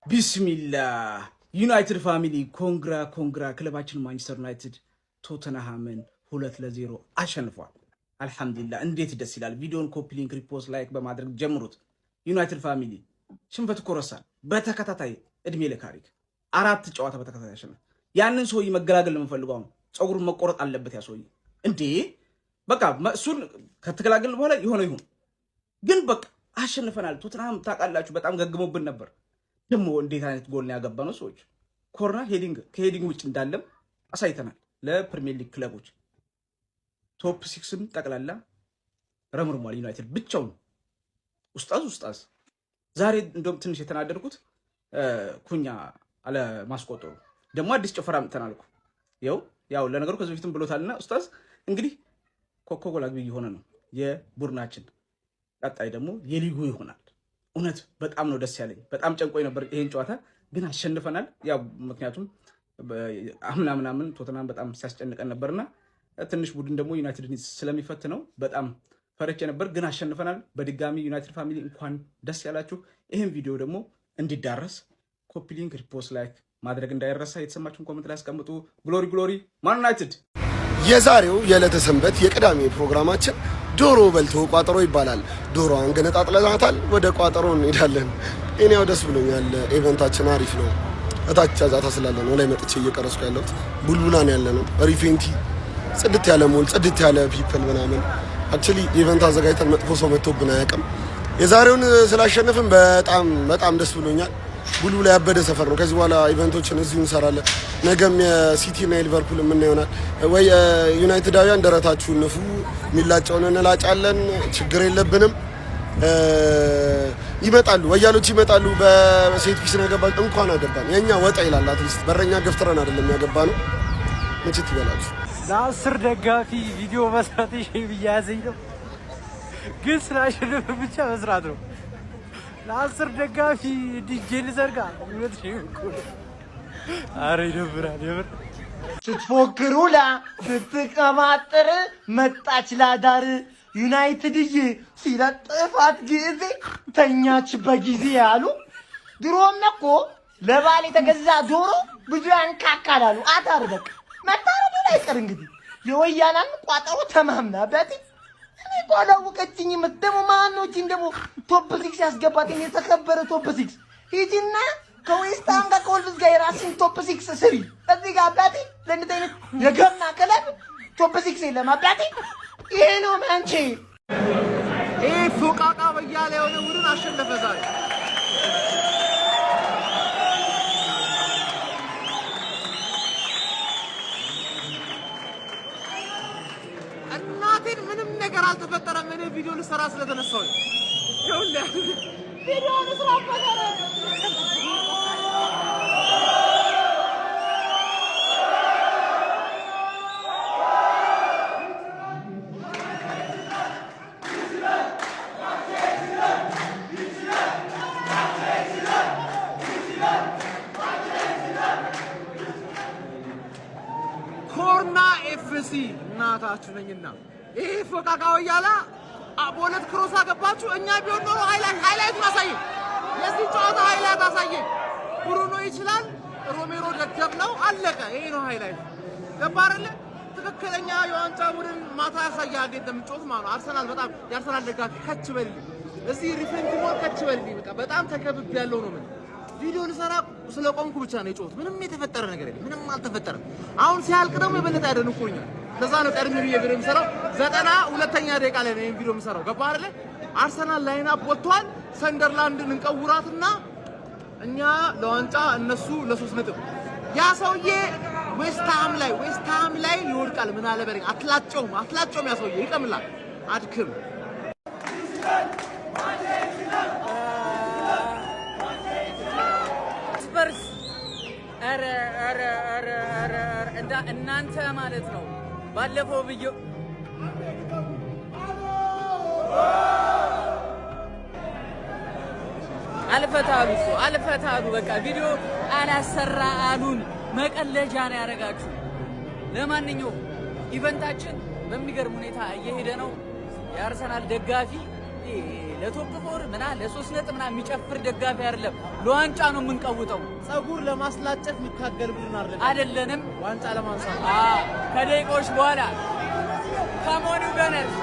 ቢስሚላህ ዩናይትድ ፋሚሊ ኮንግራ ክለባችን ማንቸስተር ዩናይትድ ቶተንሃምን 2-0 አሸንፏል። አልሐምዱሊላህ እንዴት ደስ ይላል። ቪዲዮን ኮፒ ሊንክ ሪፖስት ላይክ በማድረግ ጀምሩት። ዩናይትድ ፋሚሊ ሽንፈት ኮረሳል በተከታታይ እድሜ ለካሪክ 4 ጨዋታ በተከታታይ አሸነፈ። ያንን ሰውዬ መገላገል ለምንፈልገው ነው። ፀጉሩን መቆረጥ አለበት ያ ሰውዬ እንዴ። በቃ እሱን ከተገላገልን በኋላ ይሆን ግን በቃ አሸንፈናል። ቶተንሃም ታውቃላችሁ በጣም ገግሞብን ነበር። ደግሞ እንዴት አይነት ጎል ነው ያገባነው ሰዎች። ኮርና ሄዲንግ ከሄዲንግ ውጭ እንዳለም አሳይተናል። ለፕሪሚየር ሊግ ክለቦች ቶፕ 6ም ጠቅላላ ረምርሟል። ዩናይትድ ብቻውን ኡስታዝ ዛሬ እንደውም ትንሽ የተናደድኩት ኩኛ አለ ማስቆጠሩ ደግሞ አዲስ ጭፈራ አምጥተናል እኮ ያው ለነገሩ ከዚህ በፊትም ብሎታልና ኡስታዝ እንግዲህ ኮኮጎል አግቢ የሆነ ነው የቡድናችን ቀጣይ ደግሞ የሊጉ ይሆናል። እውነት በጣም ነው ደስ ያለኝ። በጣም ጨንቆኝ ነበር ይሄን ጨዋታ ግን አሸንፈናል። ያው ምክንያቱም አምናምን ቶተንሃም በጣም ሲያስጨንቀን ነበርና ትንሽ ቡድን ደግሞ ዩናይትድን ስለሚፈትነው በጣም ፈርቼ ነበር ግን አሸንፈናል። በድጋሚ ዩናይትድ ፋሚሊ እንኳን ደስ ያላችሁ። ይሄን ቪዲዮ ደግሞ እንዲዳረስ ኮፒ ሊንክ ሪፖስት ላይክ ማድረግ እንዳይረሳ። የተሰማችሁን ኮሜንት ላይ አስቀምጡ። ግሎሪ ማን ዩናይትድ። የዛሬው የዕለተ ሰንበት የቅዳሜ ፕሮግራማችን ዶሮ በልቶ ቋጠሮ ይባላል። ዶሮዋን ገነጣጥለናታል። ወደ ቋጠሮ እንሄዳለን። እኔው ደስ ብሎኛል። ኢቨንታችን አሪፍ ነው። እታች ዛታ ስላለ ነው ላይ መጥቼ እየቀረስኩ ያለሁት። ቡልቡላን ያለ ነው ሪፌንቲ ጽድት ያለ ሞል ጽድት ያለ ፒፕል ምናምን አክቹሊ ኢቨንት አዘጋጅተን መጥፎ ሰው መጥቶብን አያውቅም። የዛሬውን ስላሸነፍን በጣም ደስ ብሎኛል። ቡልቡላ ያበደ ሰፈር ነው። ከዚህ በኋላ ኢቨንቶችን እዚሁ እንሰራለን። ነገም የሲቲ እና የሊቨርፑል ምን ይሆናል ወይ ዩናይትዳውያን ደረታችሁን ንፉ፣ ሚላጫውን እንላጫለን፣ ችግር የለብንም። ይመጣሉ ወያሎች ይመጣሉ። በሴት ፒስ ነው ያገባን። እንኳን አገባን። የኛ ወጣ ይላል። አትሊስት በረኛ ገፍትረን አይደለም ያገባነው። መቼት ይበላችሁ። ለ10 ደጋፊ ቪዲዮ መስራት ብያዘኝ ነው ግን ስላሸነፈ ብቻ መስራት ነው። ለ10 ደጋፊ ዲጄ ልዘርጋ ሁለት ሺህ እኮ አረ ይደብራል። የምር ስትፎክሩላ ስትቀማጥር መጣች ላዳር ዩናይትድዬ ሲለጥፋት ጊዜ ተኛች በጊዜ ያሉ ድሮም እኮ ለባል የተገዛ ዶሮ ብዙ ያንካካል አሉ። አዳር በቃ መታረዱ ላይ ቀር እንግዲህ የወያናን ቋጠሮ ተማምናበት እኔ ቆላውቀችኝ ምትደሙ ማኖችን ደሞ ቶፕ 6 ያስገባትኝ የተከበረ ቶፕ 6 ሂጂና ከዌስታም ጋር ከወልቭስ ጋር የራስን ቶፕ 6 ስሪ። እዚህ ጋር አባቴ ለእንደዚህ አይነት የገማ ክለብ ቶፕ 6 የለም አባቴ። ይሄ ነው ማንቼ ይሄ ፎቃቃ በያለ የሆነ ቡድን አሸነፈ ዛሬ። እናቴን ምንም ነገር አልተፈጠረም። እኔ ቪዲዮ ልሰራ ስለተነሳው ይኸውልህ ቪዲዮ ልሰራ ፈቀረ ኮርና ኤፍሲ እናታችሁ ነኝና ይሄ ፎቃቃው ያላ አቦለት ክሮስ አገባችሁ። እኛ ቢሆን ኖሮ ሃይላይት ማሳየ የዚህ ጨዋታ ሃይላይት አሳየ። ብሩኖ ይችላል፣ ሮሜሮ ደደብ ነው፣ አለቀ። ይሄ ነው ሃይላይት። ገባ አይደለ? ትክክለኛ የዋንጫ ቡድን ማታ ያሳያል እንዴት እንደምትጮት ማለት ነው። አርሰናል በጣም ያርሰናል ደጋፊ ከች በልኝ እዚህ ሪፈንት ሞል ከች በልኝ። በቃ በጣም ተከብብ ያለው ነው። ምን ቪዲዮ ልሰራ ስለቆምኩ ብቻ ነው የጮት። ምንም የተፈጠረ ነገር የለም። ምንም አልተፈጠረም። አሁን ሲያልቅ ደግሞ የበለጠ ያደንቁኛል። ለዛ ነው ቀድሜ ብዬ ቪዲዮ የምሰራው 92ኛ ደቂቃ ላይ ነው ቪዲዮ የምሰራው። ገባ አይደለ? አርሰናል ላይናፕ ወጥቷል። ሰንደርላንድን እንቀውራትና እኛ ለዋንጫ እነሱ ለ3 ነጥብ። ያ ሰውዬ ዌስትሃም ላይ ይወድቃል። ምን አለ በለኝ። አትላጨውም ያ ሰውዬ ይቀምላል። አድክም ስፐርስ ኧረ እናንተ ማለት ነው። ባለፈው ብዬ አልፈታሉ በቃ ቪዲዮ አላሰራ አሉን። መቀለጃ ነው ያደረጋችሁ። ለማንኛውም ኢቨንታችን በሚገርም ሁኔታ እየሄደ ነው። የአርሰናል ደጋፊ ለቶፕ ፎር ለሶስት ነጥብ የሚጨፍር ደጋፊ አይደለም። ለዋንጫ ነው የምንቀውጠው። ጸጉር ለማስላጨት የሚታገል ቡድን አይደለንም። ዋንጫ ለማንሳት ከደቂቃዎች በኋላ ካሞኑ ገነርስ